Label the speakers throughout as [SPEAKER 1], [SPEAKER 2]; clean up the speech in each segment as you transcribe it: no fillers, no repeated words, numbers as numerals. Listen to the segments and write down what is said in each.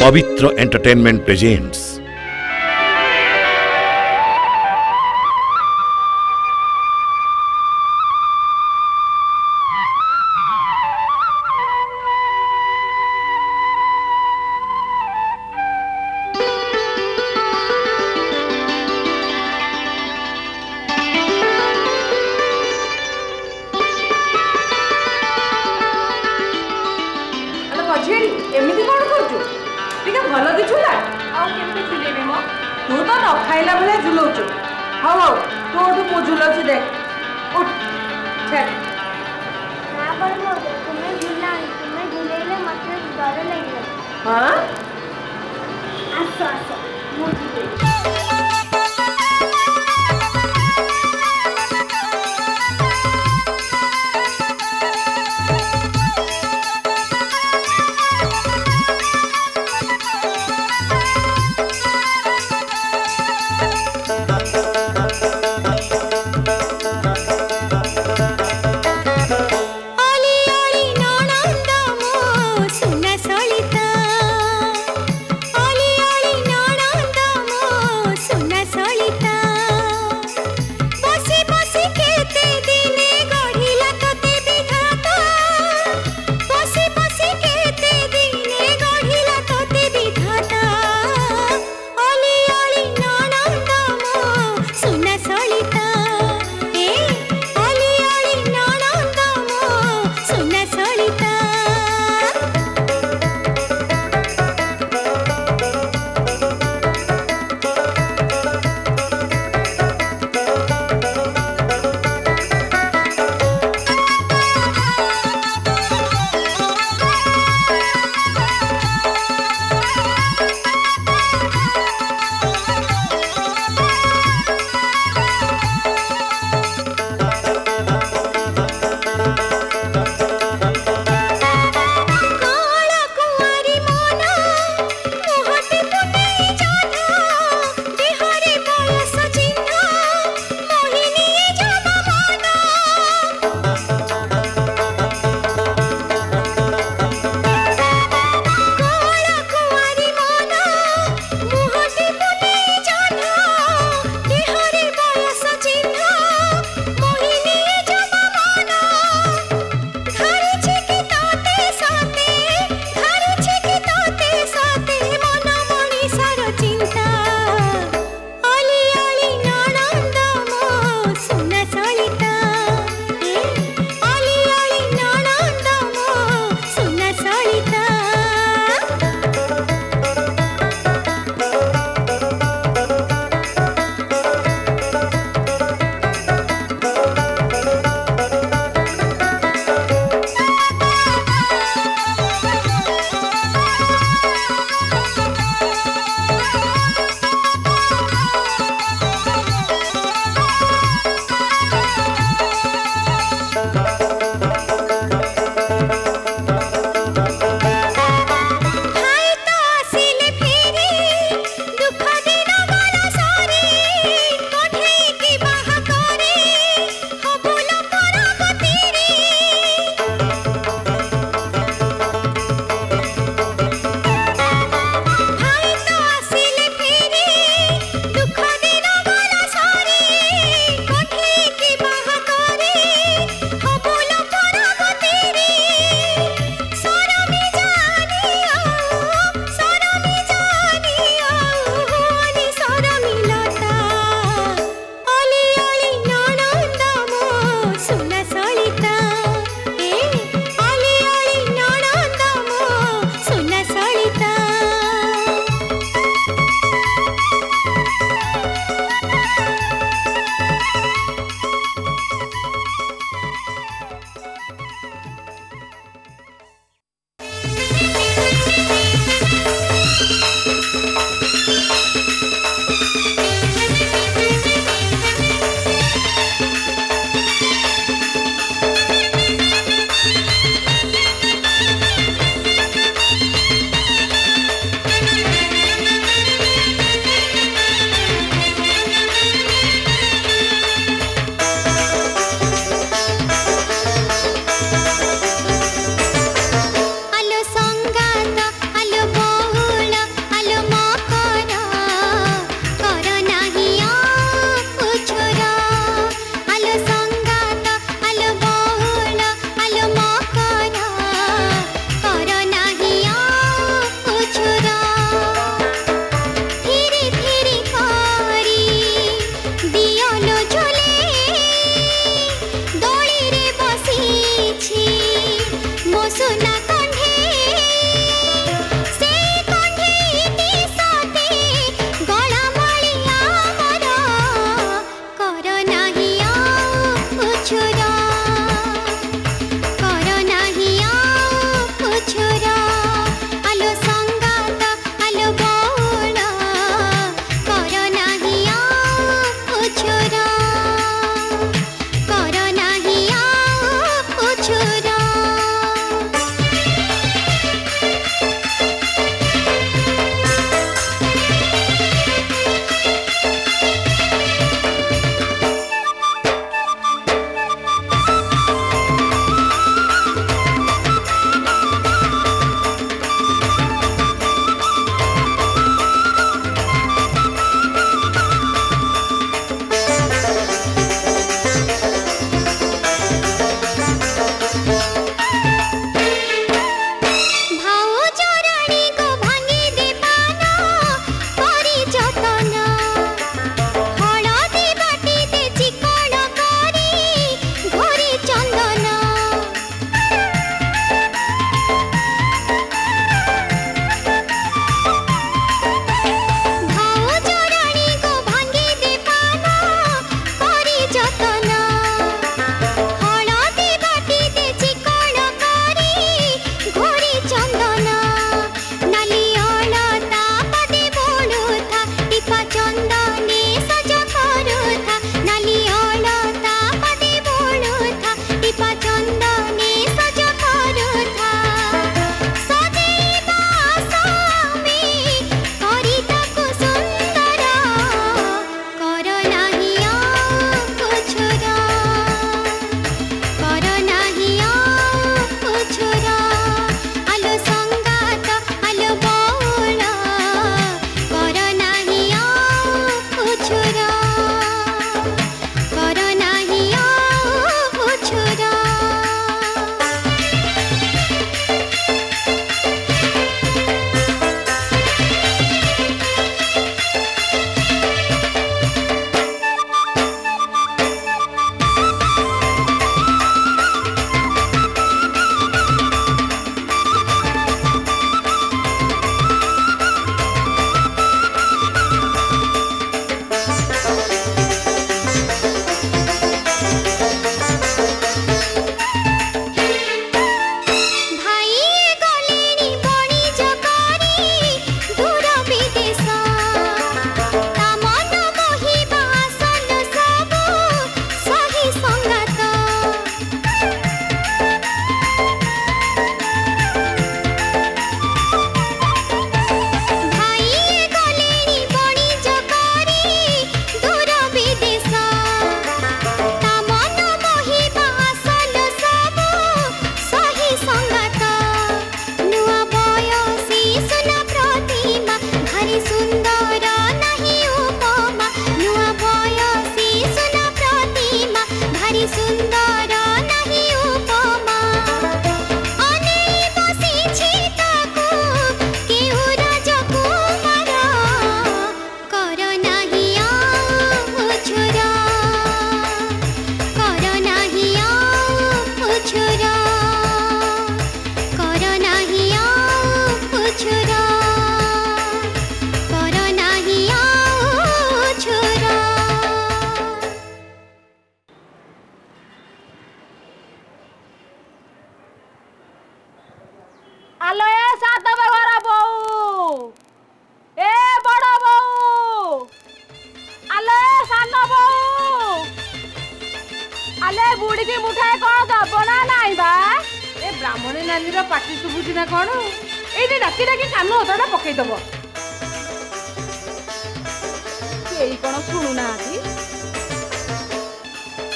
[SPEAKER 1] पवित्र entertainment presents
[SPEAKER 2] एमती कौन कर भल दिखुला झुलेबी मो तू तो न खाइला भाया झुलाऊचु हाँ हाँ तोठू मु झुलाऊँ देख उठ हाँ आस आस
[SPEAKER 3] सुना सलिता ओली ओली नाना बुढ़ी की मुठाए कौन दब ना नाई बा
[SPEAKER 2] ए ब्राह्मणी नानी रो पाटी सुबुची ना कौन एइटे डाकी डाकी कान ओतटा पकई दबो
[SPEAKER 3] केई कौन सुनु ना आती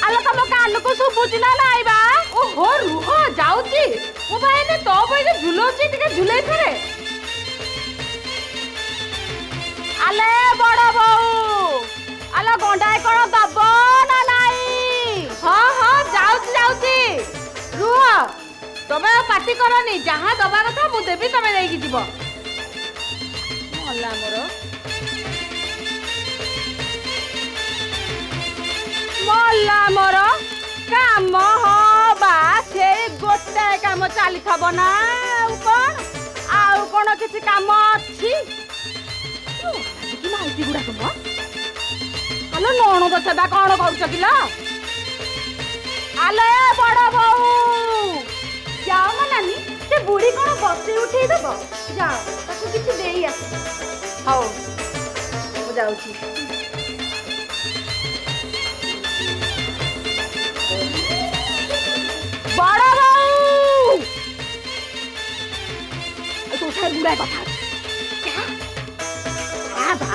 [SPEAKER 3] आलो तम कान को सुबुची ना नाई बा
[SPEAKER 2] ओहो रुह जाउची मो भाई ने तो भाई झुलोची टिके झुलाई थरे
[SPEAKER 3] आले बड़ बहू आलो गंडाए कौन दब ना नाई
[SPEAKER 2] हाँ हाँ जाउची जाउची रुह तमे पार्टी करनी जहाँ दबा कथा मु देबी तमे लेकी जीव
[SPEAKER 3] मल्ला मोर मल्ला मोर काम हबा से गोटे काम चली थब ना आउ कौन किसी काम अच्छी माइती गुड़ा तुम हेलो नौण बसदा कौन कर किल आले बड़ बहू जाओ ना नानी से बुढ़ी कौन बसे उठे दब जाओ ताको किसी देई आस
[SPEAKER 2] हाउ मु जाउची
[SPEAKER 3] बड़ बहू तो उठार गुड़ा कथा क्या हां बा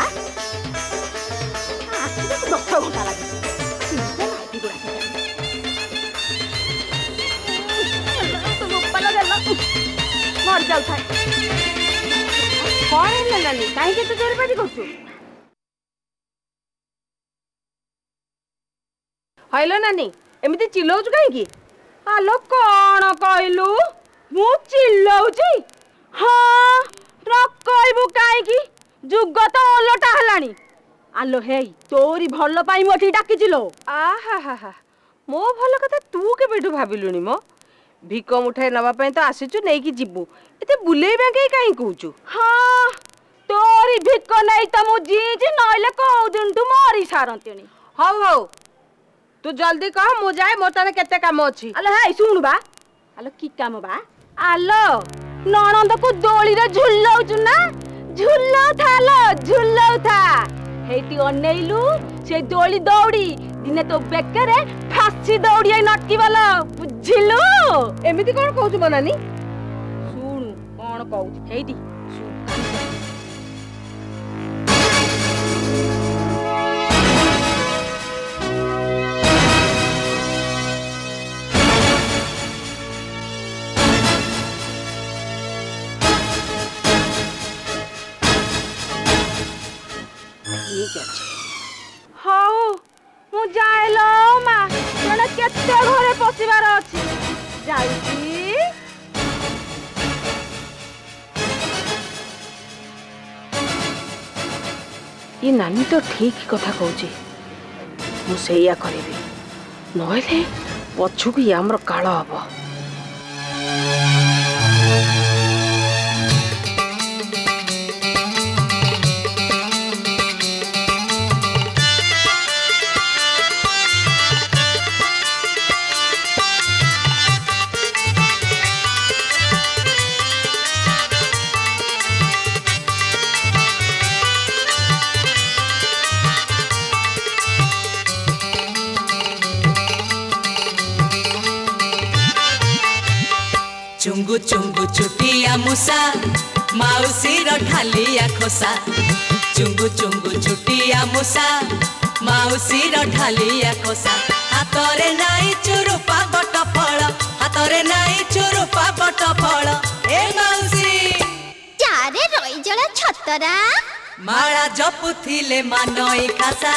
[SPEAKER 3] आखिर तो 10 घंटा लगे माइती गुड़ा मर जाऊ था कौन है नानी कहीं के तो जोर पाटी करछु
[SPEAKER 2] हाइलो नानी एमिति चिल्लाउछु काहे की
[SPEAKER 3] आलो कौन कहलु मु चिल्लाउची हां रकइबु काहे की जुग तो ओलटा हलानी आलो हेई तोरी भलो पाई मोठी डाकिचिलो
[SPEAKER 2] आहा हा हा मो भलो कथा तू के बेटू भाबिलुनी मो भिक मुठाई नवा पई तो आसीचु नै की जिबु एते बुलेइबा के काहे कहूचु
[SPEAKER 3] हां तोरी भिक नै त मु जीजी नइले को दिन तू मरी सारंतिनी
[SPEAKER 2] हौ हौ तू जल्दी कह मु जाए मोर तने केते काम अछि
[SPEAKER 3] आलो हेई सुन बा आलो की काम बा आलो ननंद को दोली रे झुल्लाउचु ना झुल्लाउ थालो झुल्लाउ था हेती अनेइलु से दोली दौड़ी दिने तो बेकरे फांसी दौड़ी नटकी वाला बुझिलु
[SPEAKER 2] एमिति कोन कहूचु मनानी
[SPEAKER 3] सुन कोन कहूचु हेदी
[SPEAKER 2] ठीक अछि
[SPEAKER 3] हाउ मु जाइलो मा जने केते घरे पसिबार अछि जाउची
[SPEAKER 2] ये नानी तो ठीक कथा कहूची मु सेया करिबी नहले पछुक हमर काळ हबो
[SPEAKER 4] चुंगु चुंगु चुटिया मुसा माउसी रो ढालिया खोसा चुंगु चुंगु चुटिया मुसा माउसी रो ढालिया खोसा हातरे नाई चुरुपा बट फळ हातरे नाई चुरुपा बट फळ ए माउसी
[SPEAKER 5] चारे रई जला छतरा
[SPEAKER 4] माळा जपुथिले मानई खासा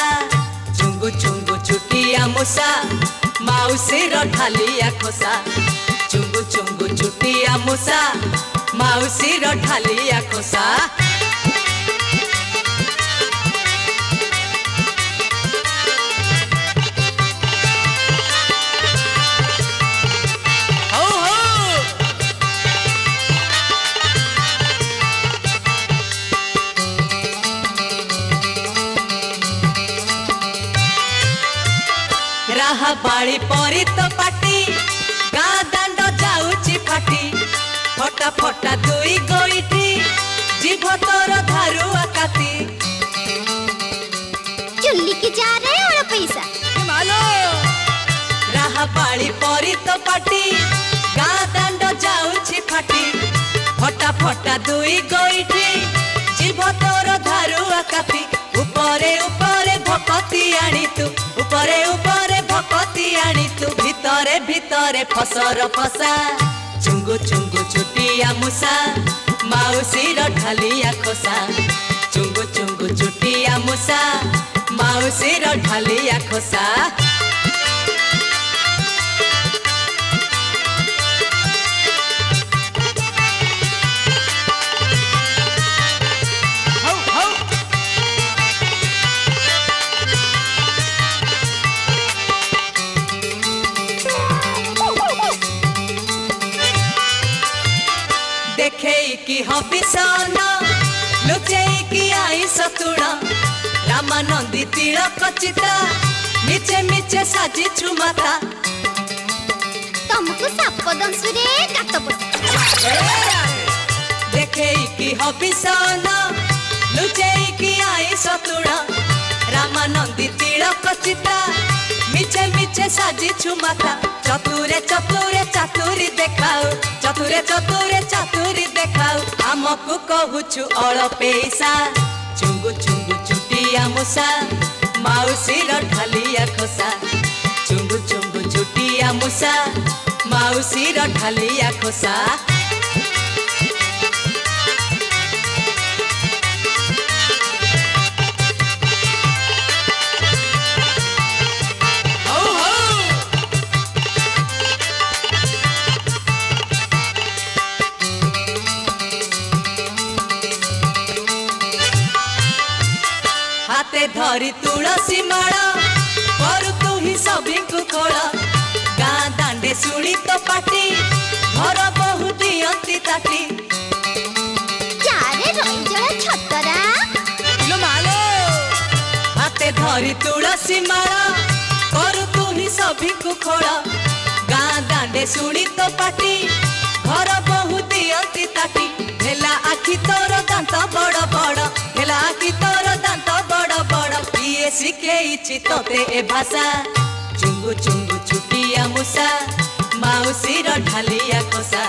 [SPEAKER 4] चुंगु चुंगु चुटिया मुसा माउसी रो ढालिया खोसा चुंगु चुंगु चुटिया मुसा माउसी रो ढालिया खोसा हो हो राहा बाड़ी परी तो पाटी गाँ दांड जाउची फाटी फटा फटा दुई गोइठी जीभ तोर धारुआ काती
[SPEAKER 5] चुल्ली की जा रहे और पैसा
[SPEAKER 4] मालो राहा बाली परी तो पाटी गाँ दांड जाऊछि फाटी फटा फटा दुई गोईठी जीभ तोर धारुआ काफी उपरे उपरे भकती आनी तू उपरे उपरे भकती आनी तू भितरे भितरे फसर फसा चुंगु चुंगु चुटिया मुसा माउसी रो ढालिया खोसा चुंगु चुंगु चुटिया मुसा माउसी रो ढालिया खोसा देखे की हबिसन लुचे की आई सतुण रामानंदी तिलक चिता मिचे मिचे साजी छुमाता
[SPEAKER 5] तुमको साप दंशुरे गात पसा
[SPEAKER 4] देखे की हबिसन लुचे की आई सतुण रामानंदी तिलक चिता मिचे मिचे साजी छुमाता चतुरे चतुरे चातुरी देखाऊ चतुरे चतुरे चातुरी देखाऊ आमको कहूछु अळपेसा चुंगु चुंगु चुटिया मुसा माउसी रो ढालिया खोसा चुंगु चुंगु चुटिया मुसा माउसी रो ढालिया खोसा हाथे धरी तुलसी माला करू तू ही सभी को खोल गाँ दांडे सुनी तो पाटी घर बहु दियंती ताटी
[SPEAKER 5] चारे रईजला छतरा
[SPEAKER 4] लो मालो हाथे धरी तुलसी माला करू तू ही सभी को खोल गाँ दांडे सुनी तो पाटी घर बहु दियंती ताटी हेला आखि तोर दांत बड़ बड़ हेला आखि तोर दांत बड़ बड़ किए शिखेइछि तोते ए भाषा चुंगु चुंगु चुटिया मुसा माउसी रो ढालिया खोसा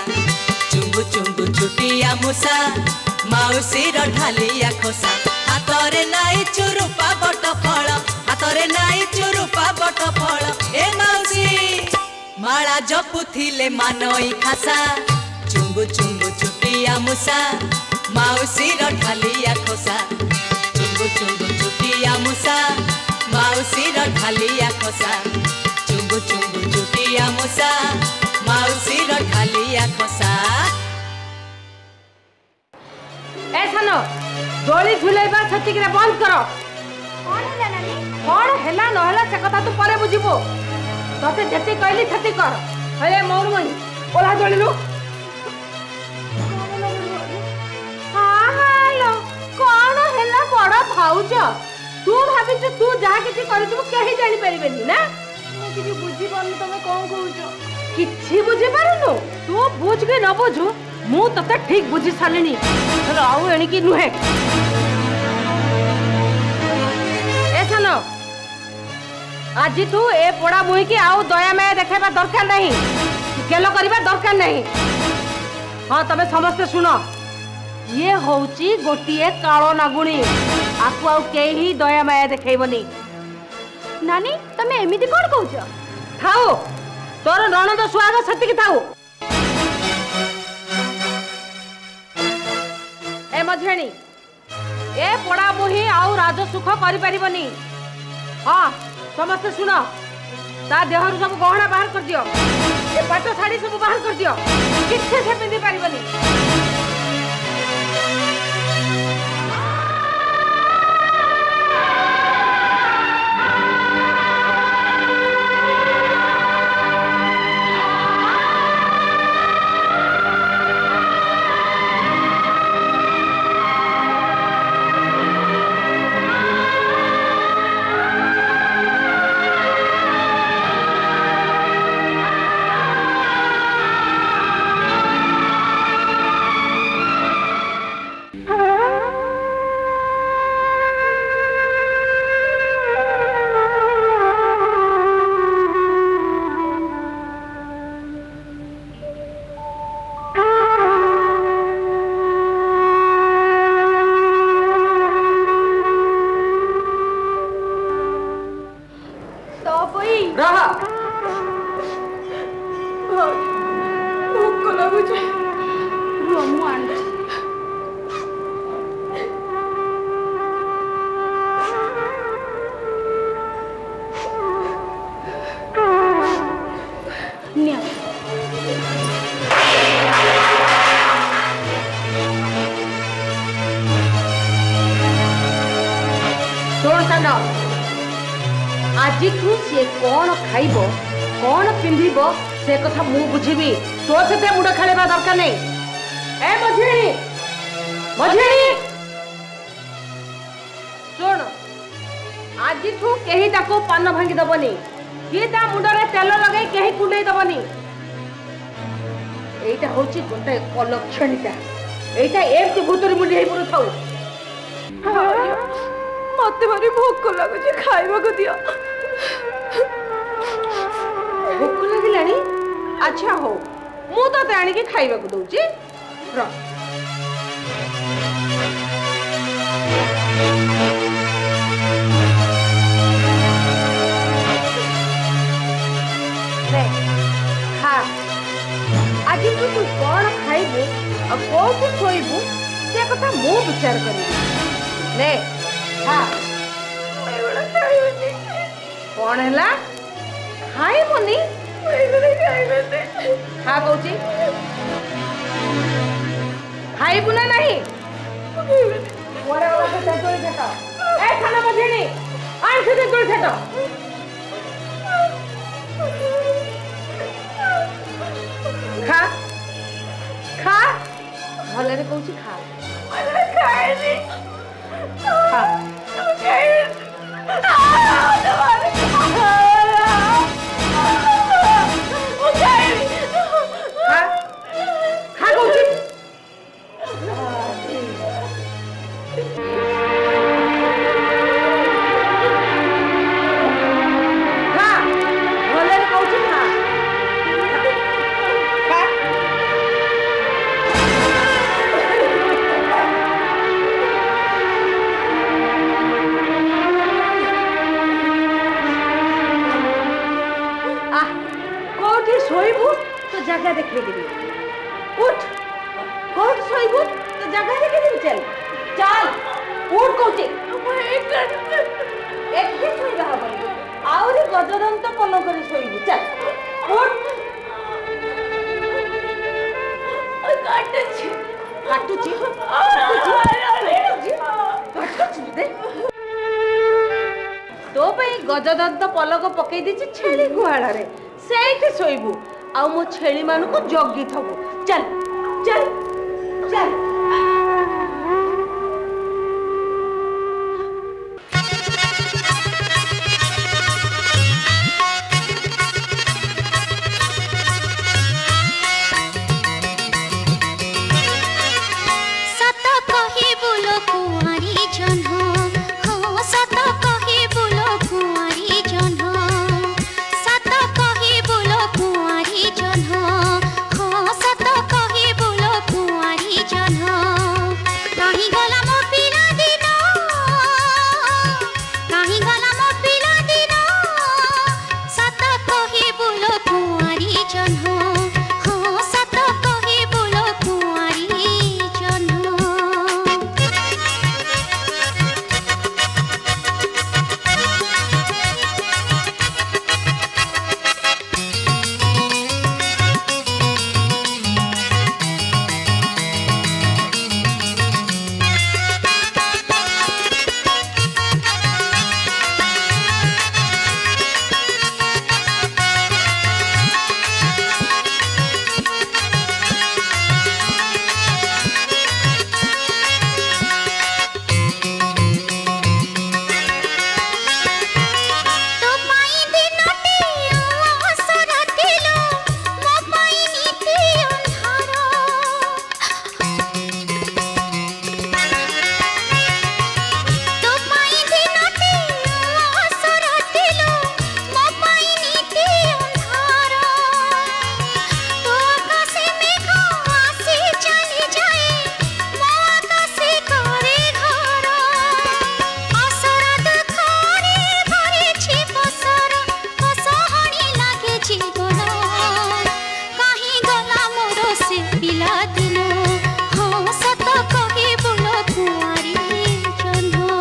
[SPEAKER 4] चुंगु चुंगु चुटिया मुसा माउसी रो ढालिया खोसा हातरे नाई चुरुपा बट फल हातरे नाई चुरुपा बट फल ए माउसी माला जपुथिले मानई खासा चुंगु चुंगु चुटिया मुसा माउसी रो ढालिया खोसा चुंगु चुंगु चुटिया मुसा माउसी रो ढालिया खोसा चुंगु चुंगु चुटिया मुसा माउसी रो ढालिया खोसा
[SPEAKER 2] ऐसा न दोली झुलेबा छतिकरे बंद करो कौन हेला न हेला से कथा तू परे बुझिबो तते जति कहली छति कर हे मोर मई ओला दोलिलु कौन हेला बड़ा भाउज तू भाभी तू जहा किछि करिछु केही जानि परिबेनी ना मु किछि बुझी पारनु तमे कोन कहउछो किछि बुझी पारनु तू बुझ के न बुझू मु तते ठीक बुझी सालिनी राउ एणी की नुहे ऐसा न आज तू ए पोड़ा मुही की आउ दया माया देखाइबा दरकार नहीं केलो करिबा दरकार नहीं हाँ तबे समस्त सुनो ये होउची गोटिए कालो नागुणी आकु आउ केही दया माया देखाइबनी नानी तमे एमिति कोन कहउछ थाओ तोर ननद सुहाग सती की थाओ ए मझेणी ए पोड़ा मुही आउ राज सुख करि परिबनी हाँ समस्त सुन ता देहरु सब गहना बाहर कर दियो ए पाट साड़ी सब बाहर कर दियो किछे से पिंदी परिबनी
[SPEAKER 3] ଲାଗୁଛି ରୁହ ମୁଁ ଆଣୁଛି। ନିଅ
[SPEAKER 2] ଶୁଣ ସାନ, ଆଜିଠୁ ସିଏ କଣ ଖାଇବ କଣ ପିନ୍ଧିବ ସେ କଥା ମୁଁ ବୁଝିବି। ତୋ ସହିତ ମୁଣ୍ଡ ଖେଳିବା ଦରକାର ନାହିଁ। ଏ ମଝିଆଣୀ, ମଝିଆଣୀ ଶୁଣ, ଆଜିଠୁ କେହି ତାକୁ ପାନ ଭାଙ୍ଗି ଦବନି କି ତା ମୁଣ୍ଡରେ ତେଲ ଲଗେଇ କେହି କୁଣ୍ଡେଇ ଦବନି। এইটা হচ্ছে গোটাଏ অলক্ষণীটা। এইটা এমতি ভূতরে মুন্ডি ହେଇ ପଡୁଥାଉ।
[SPEAKER 3] ମତେ ଭାରି ଭୋକ ଲାଗୁଛି, ଖାଇବାକୁ ଦିଅ।
[SPEAKER 2] ଭୋକ ଲାଗିଲାଣି? ଆଚ୍ଛା ହଉ, ମୁଁ ତତେ ଆଣିକି ଖାଇବାକୁ ଦଉଛି। ରହ। ଖା। ଆଜି ତୁ କଣ ଖାଇବୁ ଆଉ କୋଉଠି ଶୋଇବୁ ସେ କଥା ମୁଁ ବିଚାର କରିବି। ନେ ଖା। କଣ ହେଲା? ଖାଇବୁନି? ଖା କହୁଛି। ଖାଇବୁ ନା ନାହିଁ? ତେନ୍ତୁଳି ଛାଟ। ଏ ସାନ ମଝିଆଣୀ, ଆଣ ସେ ତେନ୍ତୁଳି ଛାଟ। ଖା ଖା, ଭଲରେ କହୁଛି ଖା। ଖା। ଖା କହୁଛି। ଖା, ଭଲରେ କହୁଛି ଖା। কোটি শোইবু তো জায়গা দেখে দিবি। উঠ, কোট শোইবু তো জায়গা দেখে দিবি। চল চল, উঠ কৌছি। একটি শোইবা হবনি, আউরি গজদন্ত পল করে শোইবু। চল উঠ। কাটুছি কাটুছি কাটুছি দে। तो गजदंत पलक पकई दी छेली गुहाड़े से शोबू आ मो छेली मान को जगी थबू। चल चल चल।
[SPEAKER 5] जन्ह पिला दिन हाँ सत कहे बोलो कुआरी जन्म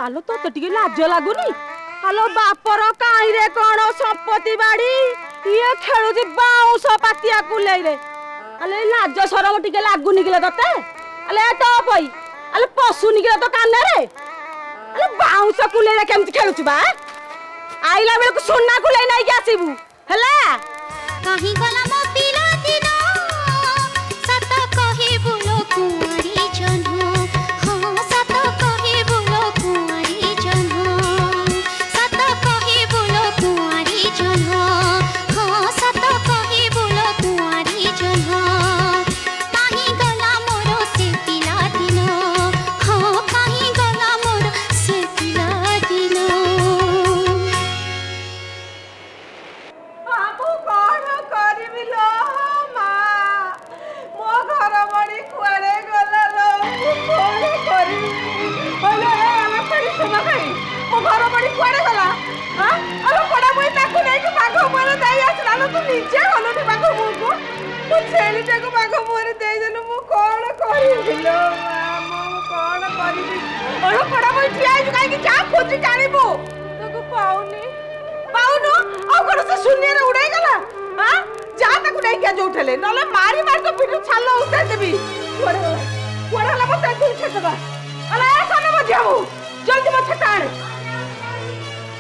[SPEAKER 3] आलो तो टिके लाज लागुनी आलो बापर काई रे कोन संपत्ति बाड़ी ये खेलुची बाउंस पातिया कुलै रे आले लाज शरम टिके लागुनी किले तते आले तो पई आले पसुनी किले तो काने रे आले बाउंस कुलै रे केमति खेलुची बा आइला बेल को सोना कुलै नै के आसीबू हला
[SPEAKER 5] कहीं गला मो पिला दिनो सत कहे बोलो कुआरी जन्म हाँ सत कहे बोलो कुआरी जन्म सत कहे बोलो कुआरी जन्म हाँ सत कहे बोलो कुआरी जन्म कहीं गला मोर से पिला दिनो हाँ कहीं गला मोर से पिला दिनो
[SPEAKER 2] बाबू कौन करबी लो माँ मो घर बड़ी कुआरे गला लो कौन करबी बोले हमें परिश्रम करी मो घर बड़ी कुआरे गला हां अरे पड़ा बोई ताकू नहीं कि बाघ मोर देई आसला लो तू नीचे गलो नी बाघ मोर को तू छेली टाको बाघ मोर देई देनु मो कौन करबी लो माँ मो कौन करबी अरे पड़ा बोई ठिया काई कि जा खोजी कानीबू ताको पाउनी पाउनु आ कोन से शून्य रे उड़ाई गला हां जा ताकू नहीं के जो उठले नले मारी मार को पिटू छालो उठा देबी कोड़ा ला मत तू छटबा अला साने बजाऊ जल्दी मत छटाण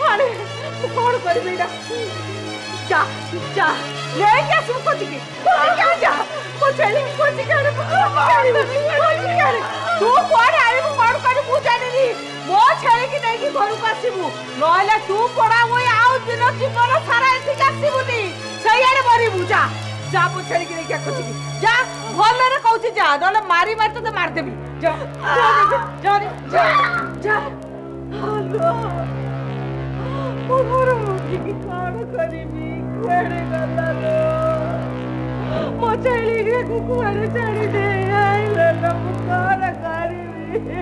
[SPEAKER 2] अरे तू कौन करबी ना जा जा ले के सुन को दिखे क्या जा को चली को दिखे तू कोन आई मु कोन कर पू जाने नी मो छेली की नहीं की घर को आसीबू नहले तू पड़ा मोई आउ दिन जीवन सारा एथि आसीबुनी सैयारे मरिबू जा जा पू छेली की नहीं क्या कुछ जा भल रे कहूची जा नहले मारी मार तो मार देबी जा जा जा जा हेलो मो घर मोटी की कौन करीबी कुआरे गला लो मो छेली के कुआरे छाड़ी दे आई लो मो कौन करीबी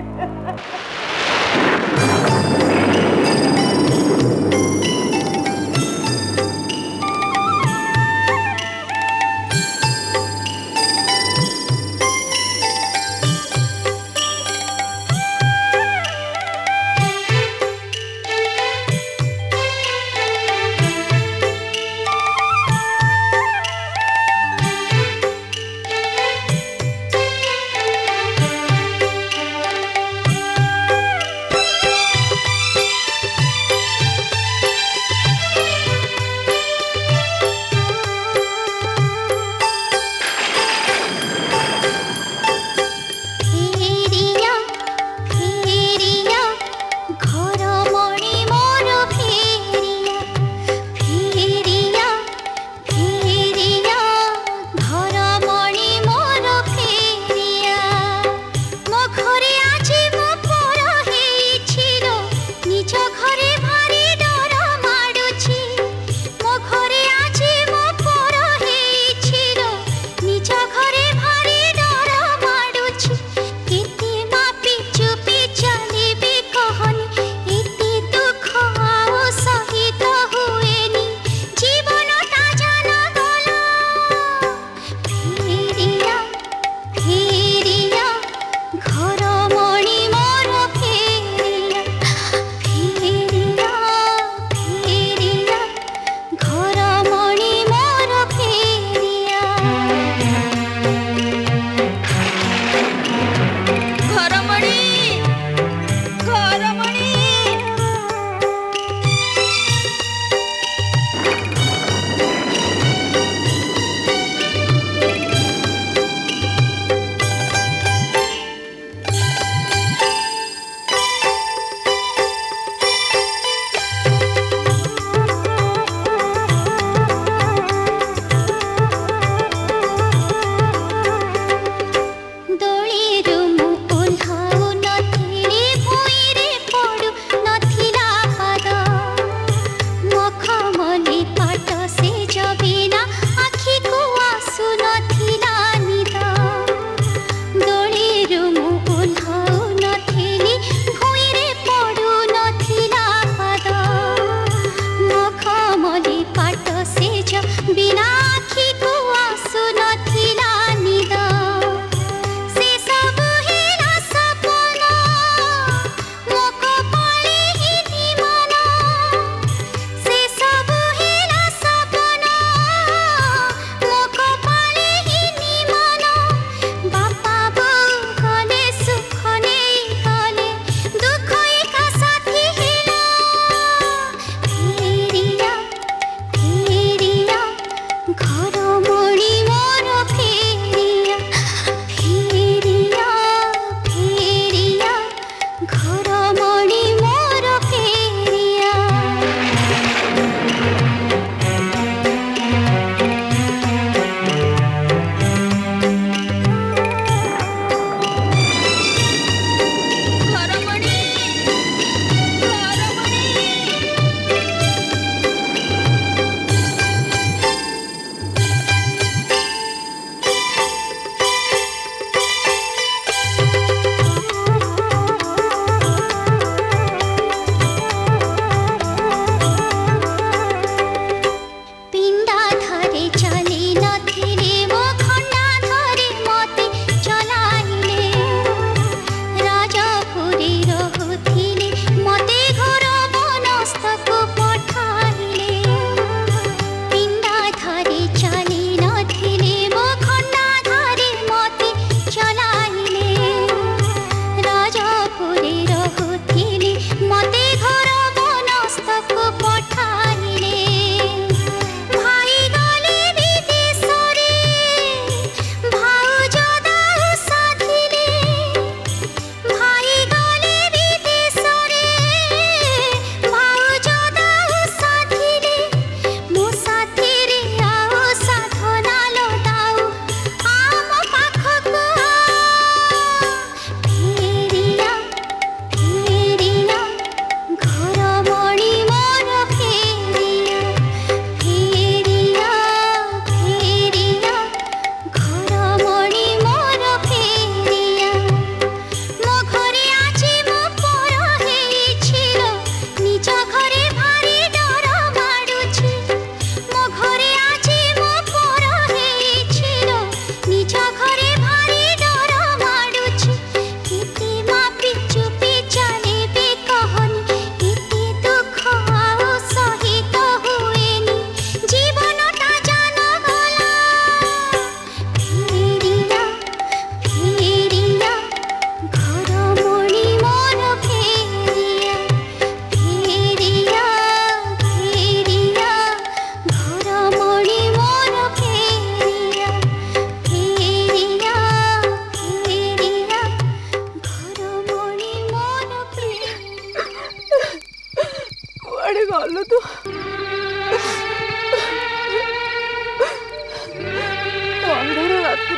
[SPEAKER 3] अंधार रात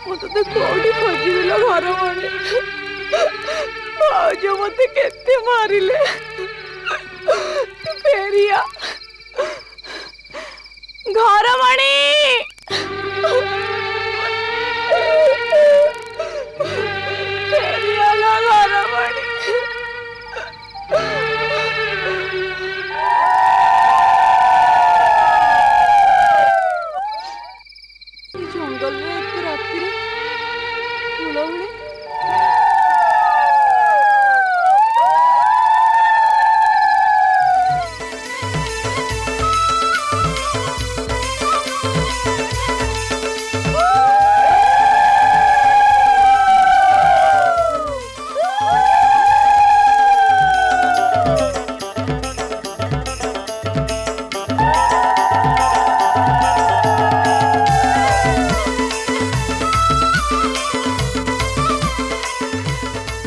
[SPEAKER 3] मुझे कौटी खोजिल घर मणि भाज मत के मारिले फेरिया घर मणि फेरिया घर मणि जंगल में एक रात्रि बुलाबुली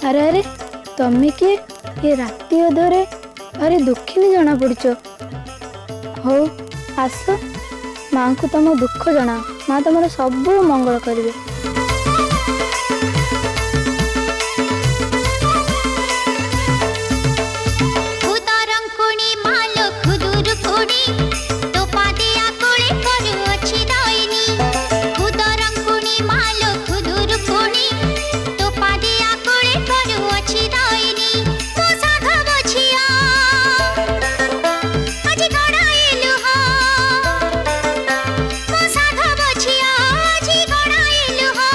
[SPEAKER 6] अरे अरे तमें किए ये राति अधरे अरे दुखी जना पड़च हो आस माँ को तुम दुख जना माँ तुम सब मंगल करेंगे
[SPEAKER 5] साधा बछिया जी गड़ाइलु हो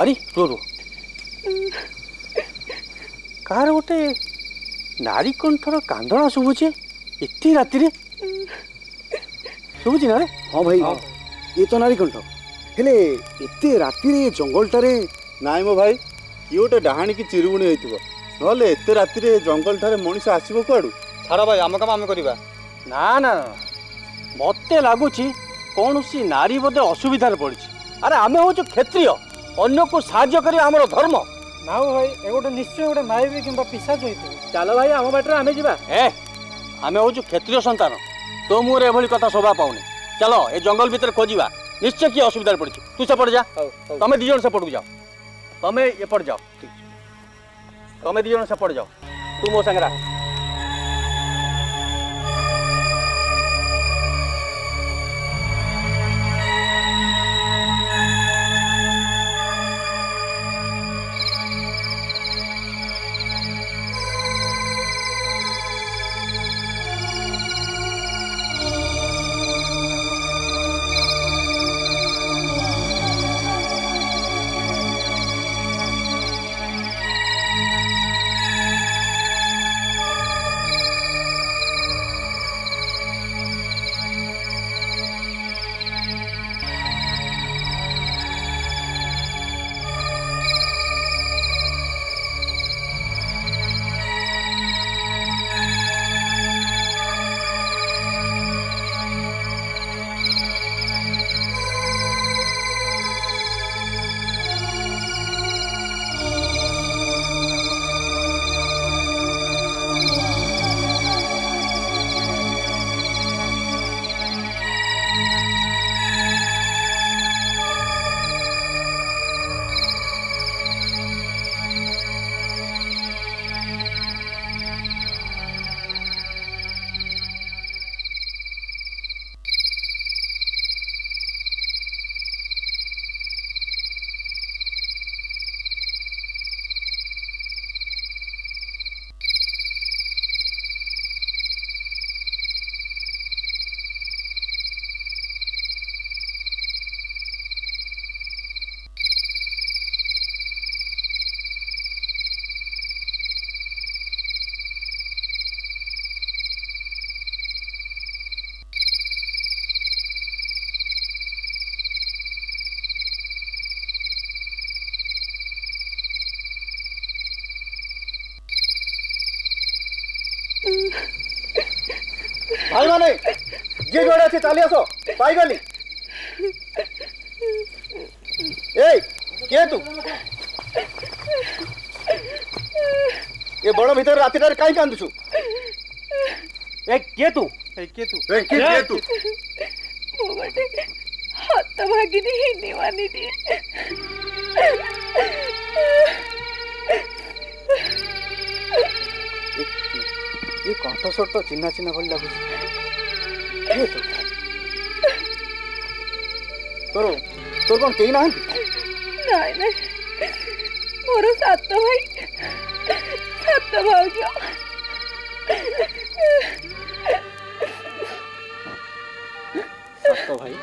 [SPEAKER 7] अरे रो रो कार गोटे नारी कंठर कांदना शुभुचे एति राति शुभुची ना रे?
[SPEAKER 8] हाँ भाई ये तो नारी कंठ हेले एते राति रे जंगल
[SPEAKER 9] नाई मो भाई कि गोटे डाहाणी की चिरुगुणी होइतिबो नले एते राति रे जंगल ठारे मनीष आसीबो कुआडू?
[SPEAKER 7] छाड़ भाई आम काम आम करवा ना ना मते लगुची कौन सी नारी बोधे असुविधार पड़ी। अरे आमे हूँ क्षत्रिय अन्य को साहाय्य कर आमर धर्म ना भाई ए गोटे निश्चय गोटे माइबी किंबा पिशाच होइतिबो। चलो भाई आम बाटर आमे जिबा ए आमे हूँ क्षत्रिय संतान तो मुहर एभली कथा शोभा पाउनी। चलो ए जंगल भीतर खोजिबा निश्चय किए असुविधार पड़ी। तू सेपट जा तमें दी जन सेपट जाओ तमें एपट जाओ तमें दी जन सेपट जाओ तू मो संगरा
[SPEAKER 8] भाई माने जे जोड़े अच्छे चली आसो पाई गली ए के तू ये बड़ भीतर राति रे काई कांदुछु
[SPEAKER 7] ए के तू
[SPEAKER 9] के तू
[SPEAKER 3] मो गोटे हाथ भागिनी हिनी मानी दिए
[SPEAKER 8] ये कंठ स्वर तो चिन्हा चिन्हा भली लगुच तोर तोर कौन कही ना
[SPEAKER 3] नाई नाई मोर सात भाई सात भाउज
[SPEAKER 8] सात भाई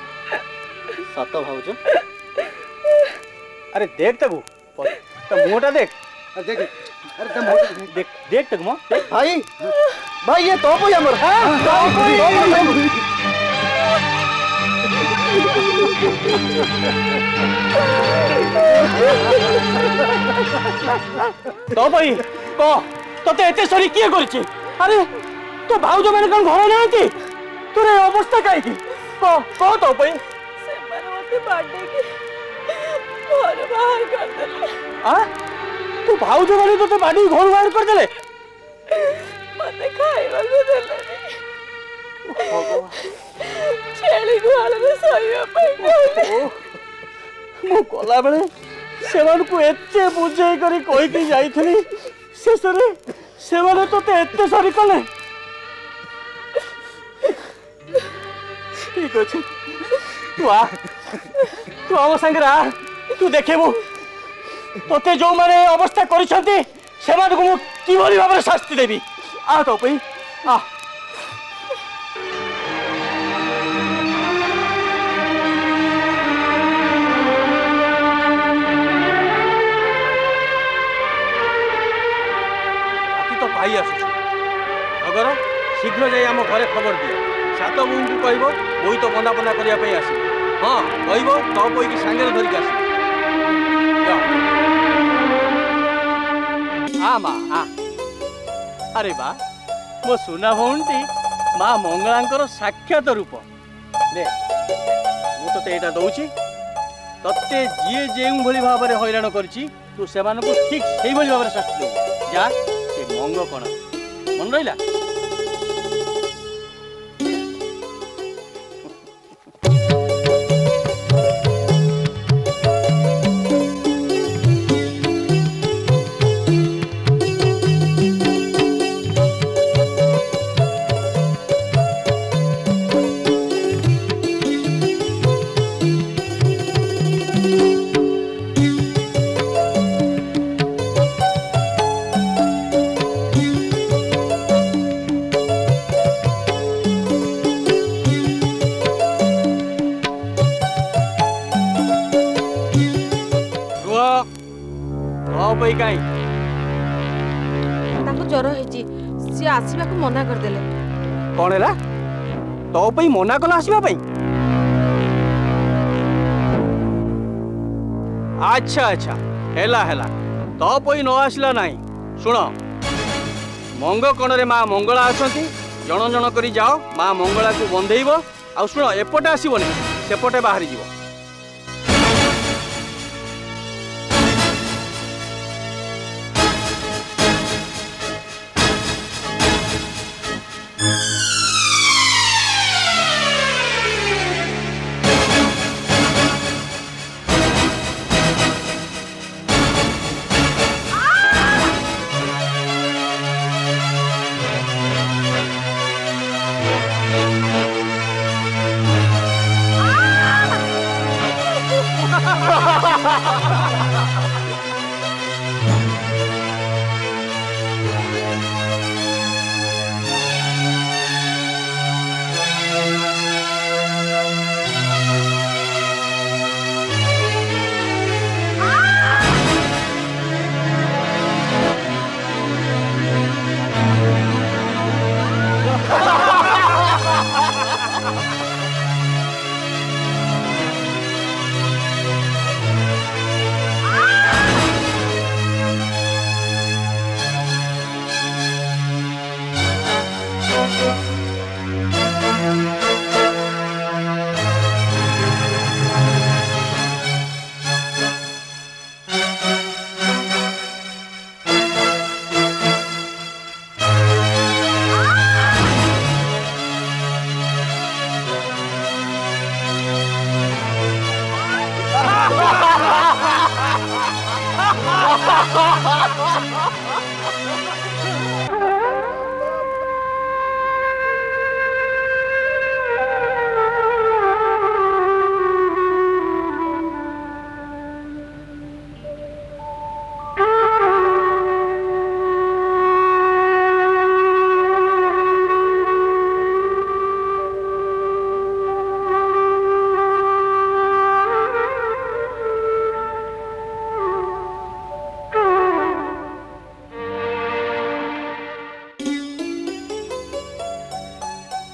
[SPEAKER 8] सात भाउज
[SPEAKER 7] अरे देख तक तो मुँहटा देख
[SPEAKER 8] देख अरे तुम
[SPEAKER 7] देख देख तक मो
[SPEAKER 8] भाई भाई ये तो कोई हमर
[SPEAKER 7] तो भाई को तते एते सरी किए करछि? अरे तो भाउज माने कोन घर नांती तोरे अवस्था काई की को तो भाई
[SPEAKER 3] से मन मते बाडे के घर बाहर कर देले।
[SPEAKER 7] आ तू भाउज माने तो बाडी घर बाहर कर देले
[SPEAKER 3] मते खाइबा को देले छेली गुआल में सोइबा पई कहले
[SPEAKER 7] मु कोला बेले सेवन को एते बुझे करी कोई की जाईथली शेषरे सेवन तो ते एते सरी कले। ठीक अछि तू आ तू आम संगे आ तू देखेबू तोते जो माने अवस्था करिसंती सेमान को कि भली भाबरे शास्ति देबी। आ तो पई आ खबर दियो सात बोई को कहब बोई तो बंदा बंदा करने आस हाँ कहब तो बोई की सांगे धरिक आस माँ अरे बा मो सुना भौणी माँ मंगलांकर साक्षात रूप दे मुझे यहाँ दौची तत्ते जी जो भाव में हैरान करी तू से ठीक से भाव में शास्ति देव जा से मंग कण मन रहा
[SPEAKER 2] ज्वर होती सी आसवा को मना करदे
[SPEAKER 7] कौन है तो मना कल आसवाई अच्छा अच्छा हेला हेला तो न आसला ना शुण मंग कणरे माँ मंगला अच्छा जन जन करी जाओ माँ मंगला को बंधेब आ शुण एपटे आसबनी सेपटे बाहरी जीव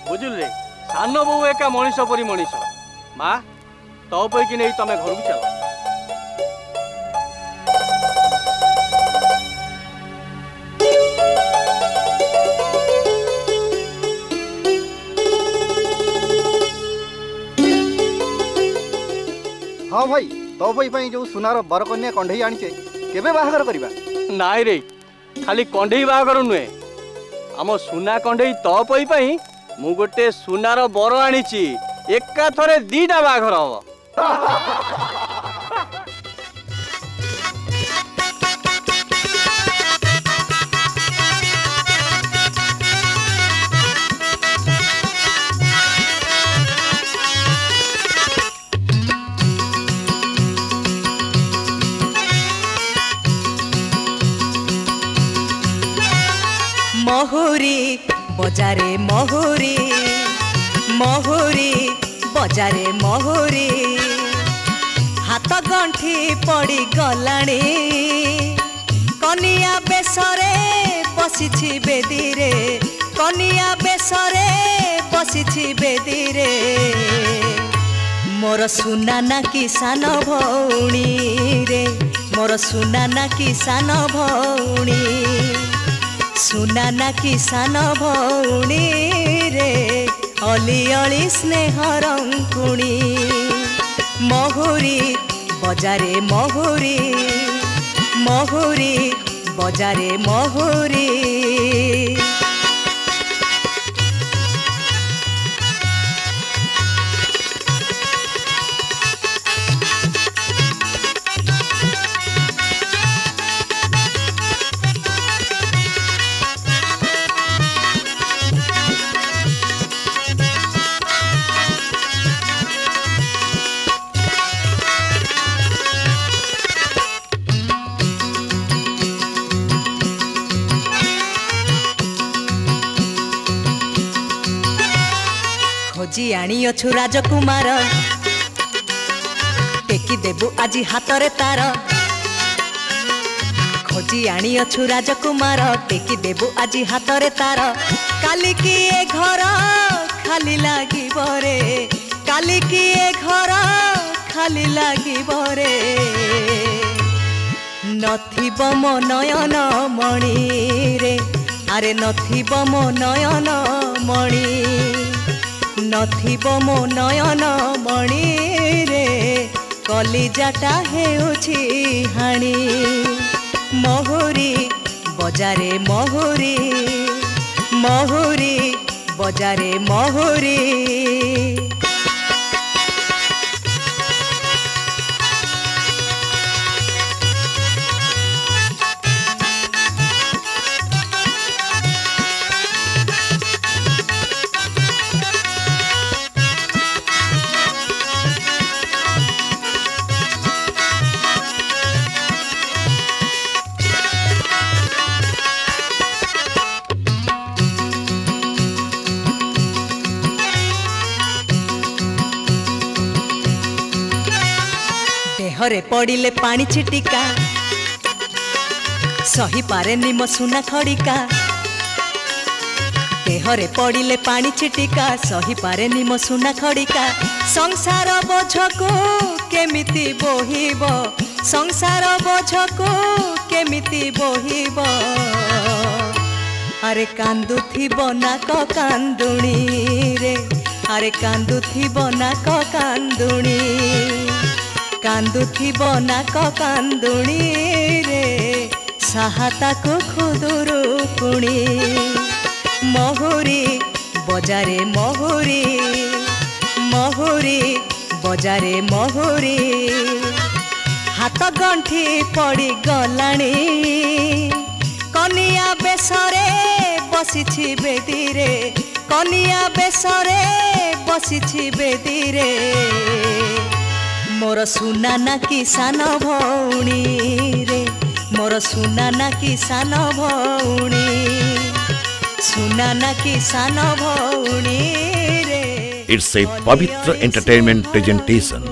[SPEAKER 7] बुझुले सान बो एका मनीष परी मनीष माँ तो पैकी नहीं तमें घर को चल
[SPEAKER 8] हाँ भाई तो भाई जो सुनार बरकन्या कंढई आनीचे केबे बाहागर करबा
[SPEAKER 7] नाई रे खाली कंढई बाहागर नुहे आम सुना कंढई तो पई मु गोटे सुनार बर आनीची एका थरे दीटा बाहागर हम
[SPEAKER 4] महुरी बजारे महुरी महुरी बजारे महुरी हाथ गंठी पड़ी गलाणी कनिया बेसरे बसी बेदी रे कनिया बेसरे बसिछि बेदीरे मोर सुना ना किसान भौणी रे मोर सुना ना किसान भौणी सुना ना किसान भौणी रे अली अली स्नेह रंकुणी महुरी बजारे महुरी महुरी बजारे महुरी खोजी आनी अछु राजकुमार टेकी देबु आजी हातरे तार खोजी आनी अछु राजकुमार टेकी देबु आजी हातरे तार काली की ए घर खाली लागिब रे काली की ए घर खाली लागिब रे नथिब मो नयन मणि रे अरे नथिब मो नयन मणि नथिब मो नयन मणि रे कलिजाटा हेउछि हाणी महुरी बजारे महुरी महुरी बजारे महुरी देहरे पड़िले पानी छिटिका सही पारेनी मो सुना खड़िका देहरे पड़िले पानी छिटिका सही पारेनी मो सुना खड़िका संसार बोझको केमिति बोहिब संसार बोझको केमिति बोहिब अरे कांदुथिब नाक कांदुणी रे अरे कांदुथिब नाक कांदुणी कांदुथिब नाक कांदुणी रे साहाता को खुदुरु कुणी महुरी बजारे महुरी महुरी बजारे महुरी हाथ गंठी पड़ी गलाणी कनिया बेसरे बसिछि बेदीरे कनिया बेसरे बसिछि बेदीरे मोर सुना ना किसान भौणी रे मोर सुना ना किसान भौणी सुना ना किसान भौणी रे
[SPEAKER 1] It's a Pavitra Entertainment presentation.